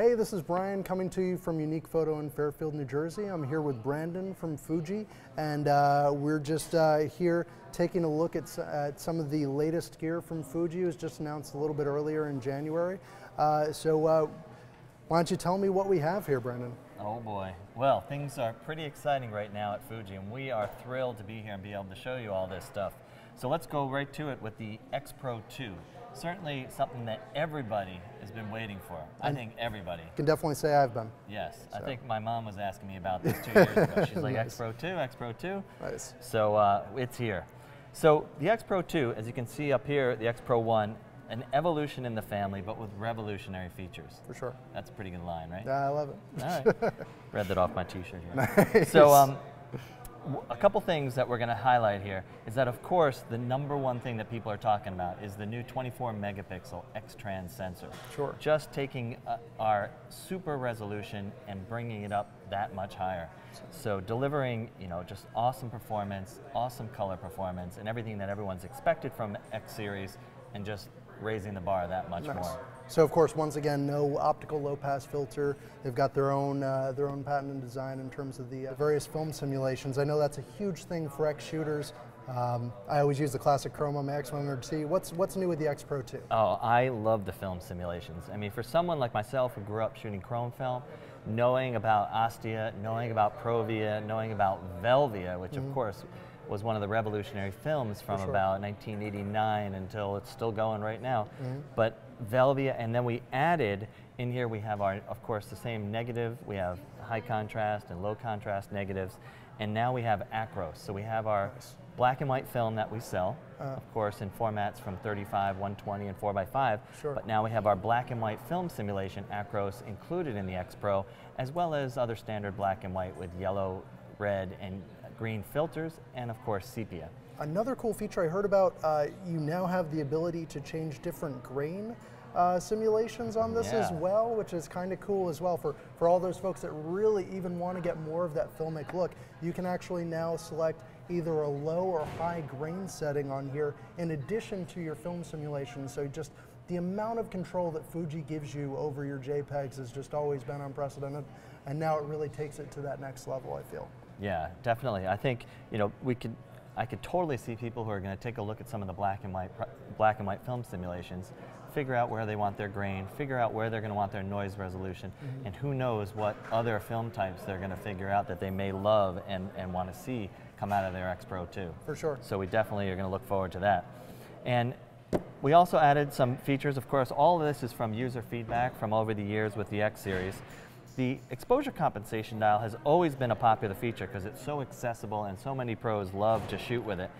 Hey, this is Brian coming to you from Unique Photo in Fairfield, New Jersey. I'm here with Brandon from Fuji, and we're just here taking a look at some of the latest gear from Fuji. It was just announced a little bit earlier in January. So why don't you tell me what we have here, Brandon? Oh boy. Well, things are pretty exciting right now at Fuji, and we are thrilled to be here and be able to show you all this stuff. So let's go right to it with the X Pro 2. Certainly something that everybody has been waiting for. I think everybody. Can definitely say I've been. Yes. So. I think my mom was asking me about this 2 years ago. She's like, Nice. X Pro 2, X Pro 2. Nice. So it's here. So the X Pro 2, as you can see up here, the X Pro 1, an evolution in the family, but with revolutionary features. For sure. That's a pretty good line, right? Yeah, I love it. All right. Read that off my t-shirt here. Nice. So a couple things that we're going to highlight here is that, of course, the #1 thing that people are talking about is the new 24 megapixel X-Trans sensor. Sure. Just taking our super resolution and bringing it up that much higher. So delivering, just awesome performance, awesome color performance, and everything that everyone's expected from X series, and just raising the bar that much more. So of course, once again, no optical low-pass filter. They've got their own patented design in terms of the various film simulations. I know that's a huge thing for X shooters. I always use the classic chrome on my X100T. What's new with the X Pro 2? Oh, I love the film simulations. I mean, for someone like myself who grew up shooting chrome film, knowing about Ostia, knowing about Provia, knowing about Velvia, which of course was one of the revolutionary films from about 1989 until it's still going right now. But Velvia, and then we added, in here we have our, of course, the same negative. We have high contrast and low contrast negatives. And now we have Acros. So we have our black and white film that we sell, of course, in formats from 35, 120, and 4x5. Sure. But now we have our black and white film simulation, Acros, included in the X Pro, as well as other standard black and white with yellow, red, and green filters, and of course sepia. Another cool feature I heard about, you now have the ability to change different grain simulations on this as well, which is kind of cool as well for all those folks that really even want to get more of that filmic look. You can actually now select either a low or high grain setting on here in addition to your film simulation. So just the amount of control that Fuji gives you over your JPEGs has just always been unprecedented, and now it really takes it to that next level, I feel. Yeah, definitely. I think I could totally see people who are going to take a look at some of the black and white film simulations, figure out where they want their grain, figure out where they're going to want their noise resolution, and who knows what other film types they're going to figure out that they may love and want to see come out of their X Pro 2. For sure. So we definitely are going to look forward to that. And we also added some features. Of course, all of this is from user feedback from over the years with the X series. The exposure compensation dial has always been a popular feature because it's so accessible and so many pros love to shoot with it.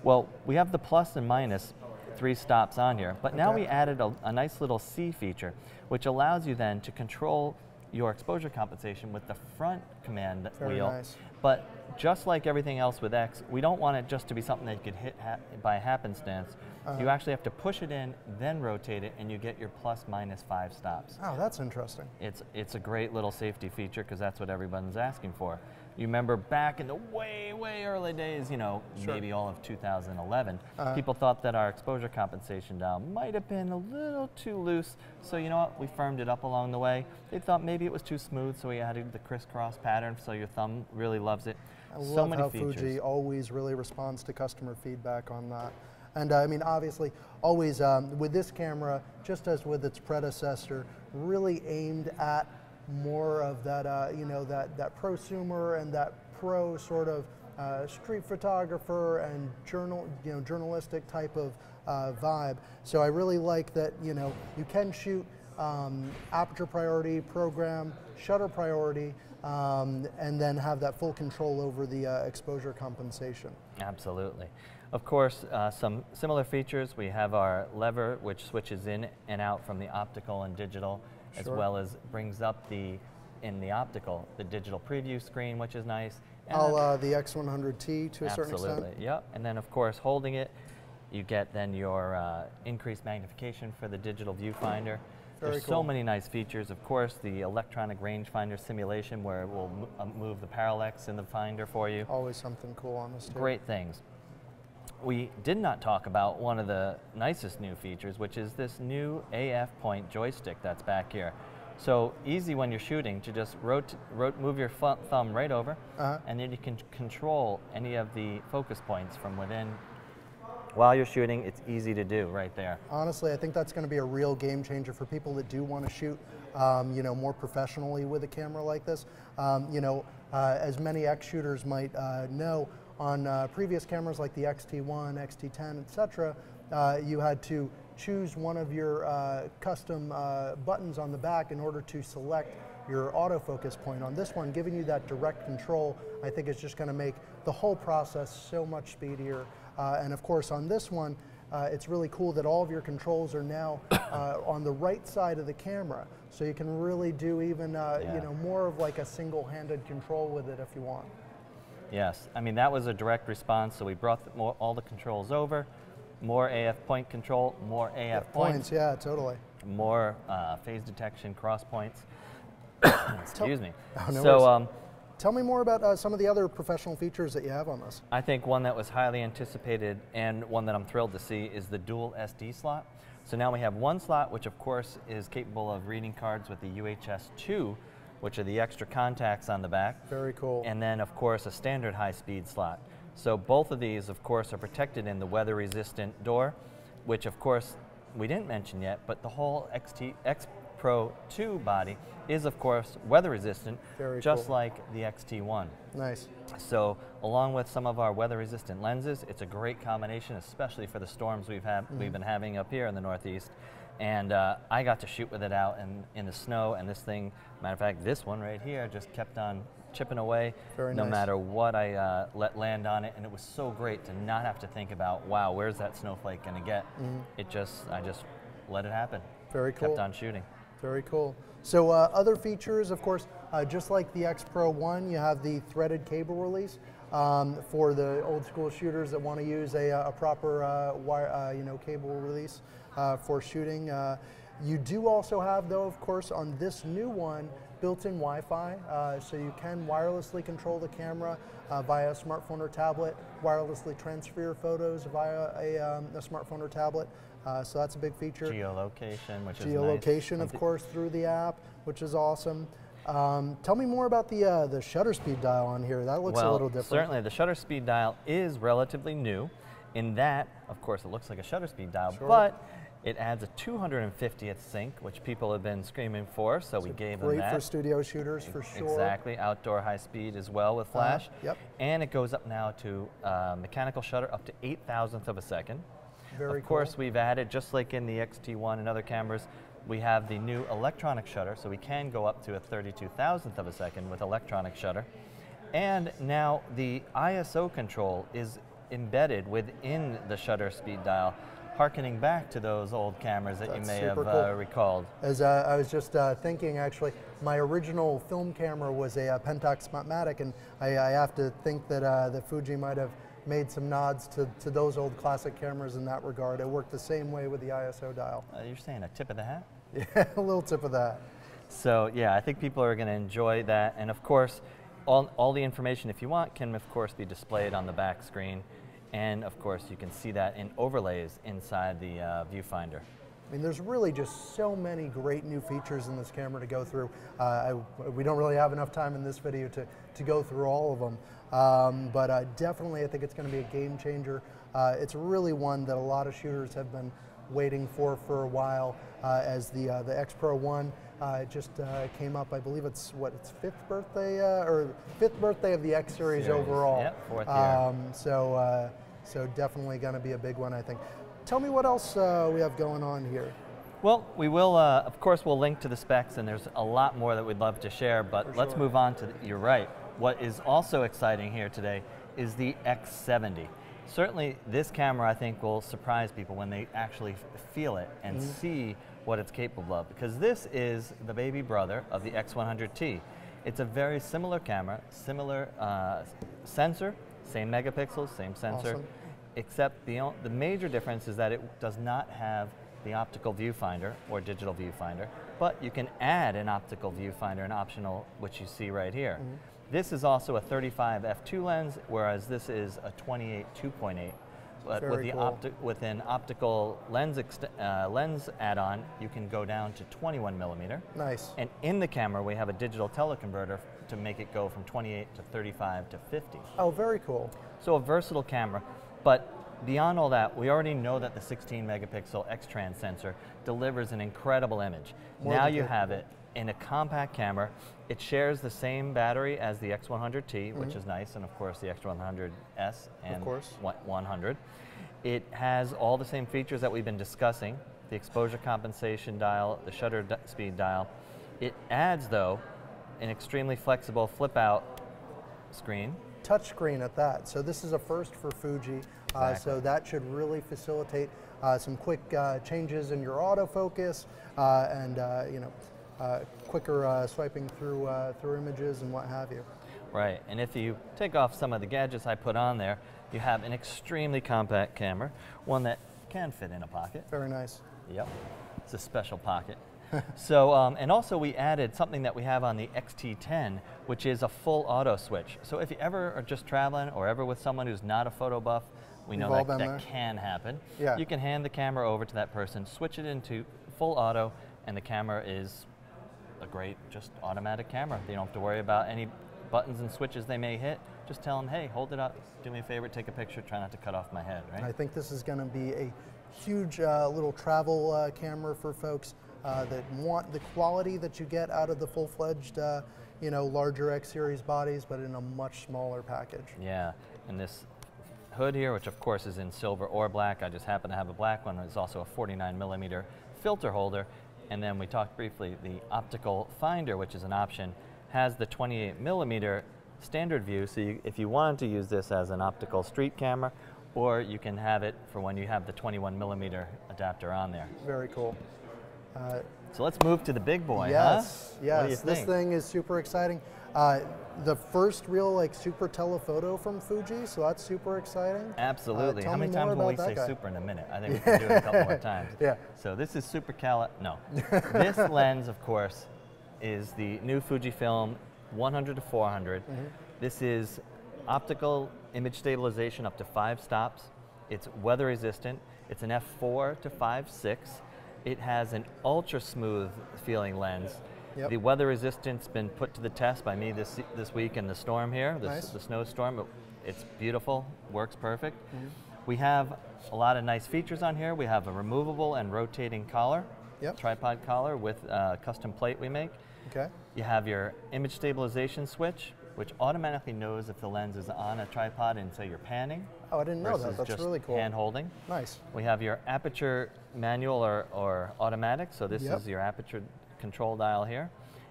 Well, we have the plus and minus 3 stops on here, but now we added a nice little C feature, which allows you then to control your exposure compensation with the front command wheel. Nice. But just like everything else with X, we don't want it just to be something that you could hit by happenstance. You actually have to push it in, then rotate it, and you get your plus minus 5 stops. Oh, that's interesting. It's a great little safety feature because that's what everyone's asking for. You remember back in the way, way early days, maybe all of 2011, people thought that our exposure compensation dial might have been a little too loose, so you know what, we firmed it up along the way. They thought maybe it was too smooth, so we added the crisscross pattern so your thumb really loves it. I love how Fuji always really responds to customer feedback on that. And I mean, obviously, always with this camera, just as with its predecessor, really aimed at more of that, that prosumer and that pro sort of street photographer and journalistic type of vibe. So I really like that, you can shoot aperture priority, program, shutter priority, and then have that full control over the exposure compensation. Absolutely. Of course, some similar features. We have our lever, which switches in and out from the optical and digital, as well as brings up in the optical, the digital preview screen, which is nice. And the X100T to a certain extent. Absolutely, yep. And then, of course, holding it, you get then your increased magnification for the digital viewfinder. There's so many nice features. Of course, the electronic rangefinder simulation where it will move the parallax in the finder for you. Always something cool on this too. Great things. We did not talk about one of the nicest new features, which is this new AF point joystick that's back here. So easy when you're shooting to just move your thumb right over, and then you can control any of the focus points from within. While you're shooting, it's easy to do right there. Honestly, I think that's going to be a real game changer for people that do want to shoot, you know, more professionally with a camera like this. You know, as many X shooters might know, on previous cameras like the XT1, XT10, etc., you had to choose one of your custom buttons on the back in order to select your autofocus point. On this one, giving you that direct control, I think is just going to make the whole process so much speedier. And of course, on this one, it's really cool that all of your controls are now on the right side of the camera, so you can really do even you know, more of like a single-handed control with it if you want. Yes, I mean that was a direct response. So we brought all the controls over. More AF point control, more AF points. Yeah, totally. More phase detection, cross points. Excuse me. Oh, no so tell me more about some of the other professional features that you have on this. I think one that was highly anticipated and one that I'm thrilled to see is the dual SD slot. So now we have one slot, which of course is capable of reading cards with the UHS-2, which are the extra contacts on the back. Very cool. And then of course a standard high-speed slot. So both of these, of course, are protected in the weather-resistant door, which, of course, we didn't mention yet, but the whole X Pro 2 body is, of course, weather-resistant, just like the XT1. Nice. So, along with some of our weather-resistant lenses, it's a great combination, especially for the storms we've been having up here in the Northeast. And I got to shoot with it out in the snow, and this thing, matter of fact, this one right here just kept on chipping away no matter what I let land on it, and it was so great to not have to think about, wow, where's that snowflake going to get? I just let it happen. Very cool. Kept on shooting. Very cool. So other features, of course, just like the X Pro 1, you have the threaded cable release for the old school shooters that want to use a proper wire, you know, cable release for shooting. You do also have, though, of course, on this new one, built-in Wi-Fi, so you can wirelessly control the camera via a smartphone or tablet, wirelessly transfer photos via a smartphone or tablet. So that's a big feature. Geolocation, which is nice. Geolocation, of course, through the app, which is awesome. Tell me more about the shutter speed dial on here. That looks a little different. Certainly, the shutter speed dial is relatively new in that, of course, it looks like a shutter speed dial, but it adds a 250th sync, which people have been screaming for, so we gave them that. Great for studio shooters, for sure. Exactly, outdoor high speed as well with flash. Yep. And it goes up now to mechanical shutter up to 8,000th of a second. Very cool. Of course, we've added, just like in the XT1 and other cameras, we have the new electronic shutter, so we can go up to a 32,000th of a second with electronic shutter. And now the ISO control is embedded within the shutter speed dial, harkening back to those old cameras that you may have recalled. As I was just thinking, actually, my original film camera was a Pentax Smartmatic, and I have to think that the Fuji might have made some nods to those old classic cameras in that regard. It worked the same way with the ISO dial. You're saying a tip of the hat? Yeah, a little tip of that. So yeah, I think people are going to enjoy that, and of course, all the information, if you want, can of course be displayed on the back screen. And of course, you can see that in overlays inside the viewfinder. I mean, there's really just so many great new features in this camera to go through. We don't really have enough time in this video to go through all of them. But definitely, I think it's going to be a game changer. It's really one that a lot of shooters have been waiting for a while, as the X Pro 1 just came up. I believe it's its 5th birthday or 5th birthday of the X series overall. Yep, 4th year. So definitely going to be a big one, I think. Tell me what else we have going on here. Well, we will, of course, we'll link to the specs, and there's a lot more that we'd love to share, but let's move on to, you're right. What is also exciting here today is the X70. Certainly, this camera, I think, will surprise people when they actually feel it and see what it's capable of, because this is the baby brother of the X100T. It's a very similar camera, similar sensor, same megapixels, same sensor, except the major difference is that it does not have the optical viewfinder or digital viewfinder, but you can add an optical viewfinder, an optional, which you see right here. This is also a 35 f2 lens, whereas this is a 28 2.8. But Very cool. with an optical lens lens add-on, you can go down to 21 millimeter. Nice. And in the camera, we have a digital teleconverter to make it go from 28 to 35 to 50. Oh, very cool. So a versatile camera, but beyond all that, we already know that the 16 megapixel X-Trans sensor delivers an incredible image. Now you have it in a compact camera. It shares the same battery as the X100T, which is nice, and of course the X100S and 100. It has all the same features that we've been discussing, the exposure compensation dial, the shutter speed dial. It adds, though, an extremely flexible flip-out screen. Touch screen at that. So this is a first for Fuji. Exactly. So that should really facilitate some quick changes in your autofocus and quicker swiping through images and what have you. Right, and if you take off some of the gadgets I put on there, you have an extremely compact camera, one that can fit in a pocket. Very nice. Yep, it's a special pocket. So, and also we added something that we have on the XT10, which is a full auto switch. So if you ever are just traveling or ever with someone who's not a photo buff, we know that can happen. Yeah. You can hand the camera over to that person, switch it into full auto, and the camera is a great, just automatic camera. You don't have to worry about any buttons and switches they may hit. Just tell them, hey, hold it up, do me a favor, take a picture, try not to cut off my head, right? I think this is going to be a huge little travel camera for folks that want the quality that you get out of the full-fledged, larger X-Series bodies, but in a much smaller package. Yeah, and this hood here, which of course is in silver or black, I just happen to have a black one, is also a 49 millimeter filter holder. And then we talked briefly, the optical finder, which is an option, has the 28 millimeter standard view, so if you wanted to use this as an optical street camera, or you can have it for when you have the 21 millimeter adapter on there. Very cool. So let's move to the big boy, yes, huh? Yes, What do you this think? thing is super exciting. The first real super telephoto from Fuji, so that's super exciting. Absolutely. How many times will we say super in a minute? I think we can do it a couple more times. Yeah. So this is no. This lens, of course, is the new Fujifilm 100 to 400. This is optical image stabilization up to 5 stops. It's weather resistant. It's an f4 to 5.6. It has an ultra smooth feeling lens. Yep. The weather resistance been put to the test by me this week in the storm here, Nice. the snowstorm. It's beautiful, works perfect. We have a lot of nice features on here. We have a removable and rotating collar, tripod collar with a custom plate we make. Okay. You have your image stabilization switch, which automatically knows if the lens is on a tripod and say you're panning. Oh, I didn't know that. That's just really cool. hand holding. Nice. We have your aperture manual or automatic, so this is your aperture control dial here.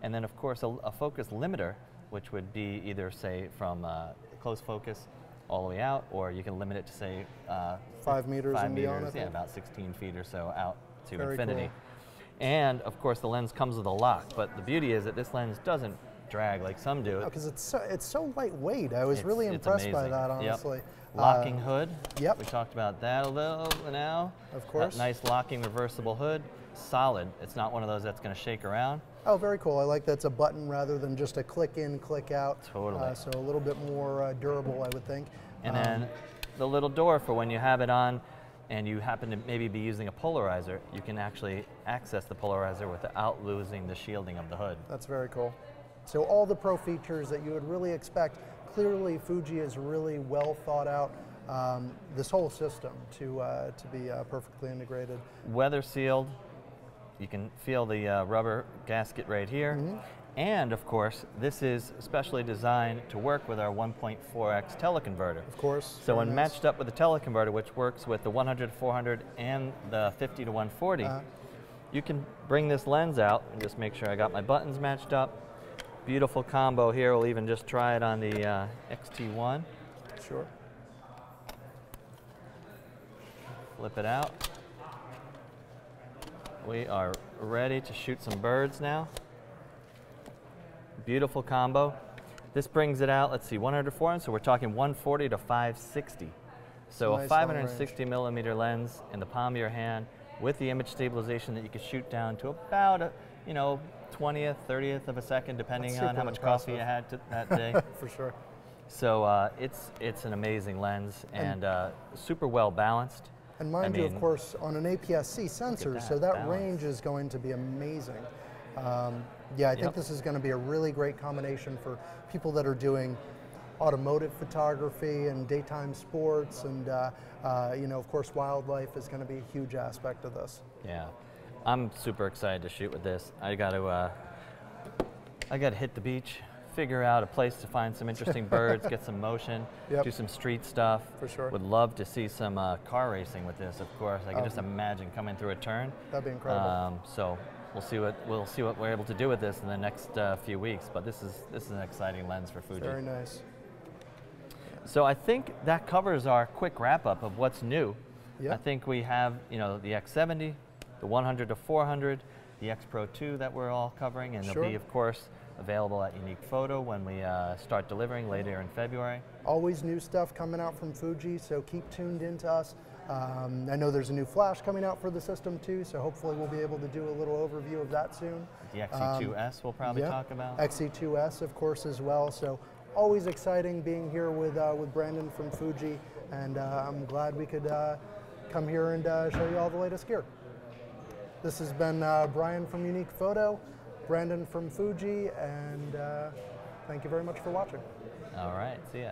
And then of course a focus limiter, which would be either say from close focus all the way out, or you can limit it to say 5 meters 5 and meters, beyond, I think. about 16 feet or so out to Very infinity. cool. And of course the lens comes with a lock, but the beauty is that this lens doesn't drag like some do. Because it's so lightweight. I was really impressed by that, honestly. Yep. Locking hood. Yep. We talked about that a little now. Of course. Nice locking reversible hood. Solid. It's not one of those that's going to shake around. Oh, very cool. I like that's a button rather than just a click in, click out. Totally. So a little bit more durable, I would think. And then the little door for when you have it on and you happen to maybe be using a polarizer, you can actually access the polarizer without losing the shielding of the hood. That's very cool. So all the pro features that you would really expect. Clearly, Fuji is really well thought out. This whole system to be perfectly integrated. Weather sealed. You can feel the rubber gasket right here. And of course, this is specially designed to work with our 1.4x teleconverter. Of course. So when matched up with the teleconverter, which works with the 100 to 400 and the 50 to 140, you can bring this lens out and just make sure I got my buttons matched up. Beautiful combo here. We'll even just try it on the XT1. Sure. Flip it out. We are ready to shoot some birds now. Beautiful combo. This brings it out, let's see, 100 to 400, so we're talking 140 to 560. So nice a 560 millimeter lens in the palm of your hand with the image stabilization that you can shoot down to about a, 20th, 30th of a second, depending on how much coffee you had that day. For sure. So it's an amazing lens and super well balanced. And mind you, of course, on an APS-C sensor, so that balance. range is going to be amazing. Yeah, I think this is going to be a really great combination for people that are doing automotive photography and daytime sports, and you know, of course, wildlife is going to be a huge aspect of this. Yeah, I'm super excited to shoot with this. I got to hit the beach, figure out a place to find some interesting birds, get some motion, do some street stuff. For sure. Would love to see some car racing with this, of course. I can just imagine coming through a turn. That'd be incredible. So we'll see what we're able to do with this in the next few weeks. But this is an exciting lens for Fuji. Very nice. So I think that covers our quick wrap up of what's new. Yeah. I think we have, you know, the X70, the 100 to 400, the X Pro 2 that we're all covering, and they'll be, of course, available at Unique Photo when we start delivering later in February. Always new stuff coming out from Fuji, so keep tuned into us. I know there's a new flash coming out for the system too, so hopefully we'll be able to do a little overview of that soon. The XE2S we'll probably talk about. XE2S, of course, as well. So always exciting being here with Brandon from Fuji, and I'm glad we could come here and show you all the latest gear. This has been Brian from Unique Photo, Brandon from Fuji, and thank you very much for watching. All right, see ya.